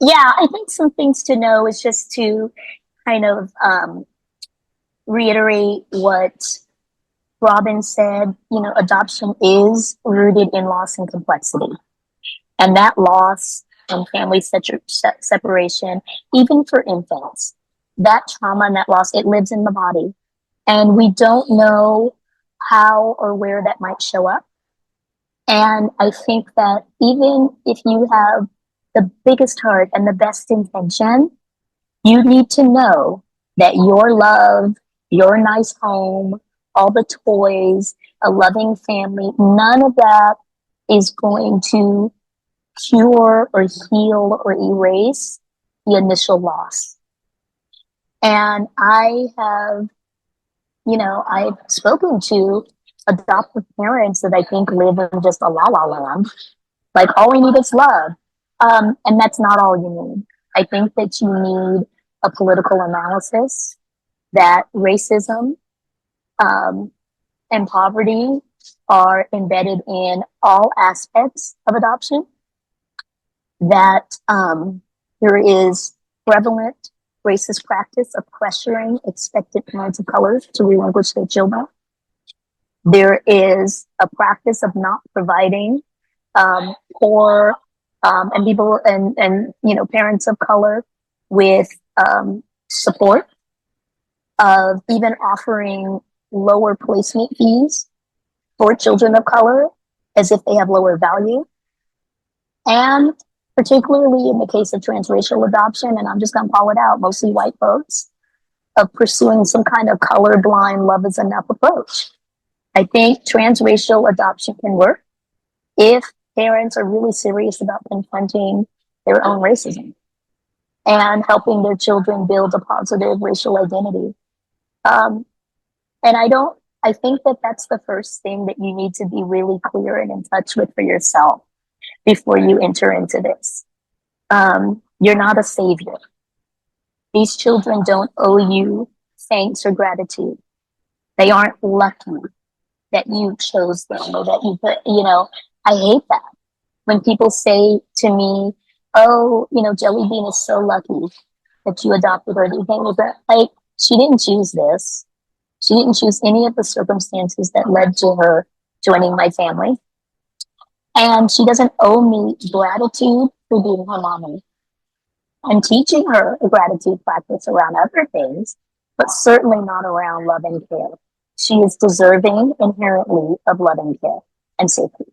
Yeah, I think some things to know is just to kind of reiterate what Robin said. You know, adoption is rooted in loss and complexity. And that loss and family separation, even for infants, that trauma and that loss, it lives in the body. And we don't know how or where that might show up. And I think that even if you have the biggest heart and the best intention, you need to know that your love, your nice home, all the toys, a loving family, none of that is going to cure or heal or erase the initial loss. And I have, I've spoken to adoptive parents that I think live in just a la la land. Like, all we need is love. And that's not all you need. I think that you need a political analysis that racism and poverty are embedded in all aspects of adoption, that there is prevalent racist practice of pressuring expectant parents of color to relinquish their children. There is a practice of not providing poor and people and parents of color with support, of even offering lower placement fees for children of color as if they have lower value. And particularly in the case of transracial adoption, and I'm just going to call it out, mostly white folks, of pursuing some kind of colorblind love is enough approach. I think transracial adoption can work if parents are really serious about confronting their own racism and helping their children build a positive racial identity. And I think that that's the first thing that you need to be really clear and in touch with for yourself before you enter into this. You're not a savior. These children don't owe you thanks or gratitude. They aren't lucky that you chose them or that I hate that. When people say to me, oh, Jelly Bean is so lucky that you adopted her. Like, she didn't choose this. She didn't choose any of the circumstances that led to her joining my family. And she doesn't owe me gratitude for being her mommy. I'm teaching her a gratitude practice around other things, but certainly not around love and care. She is deserving inherently of love and care and safety.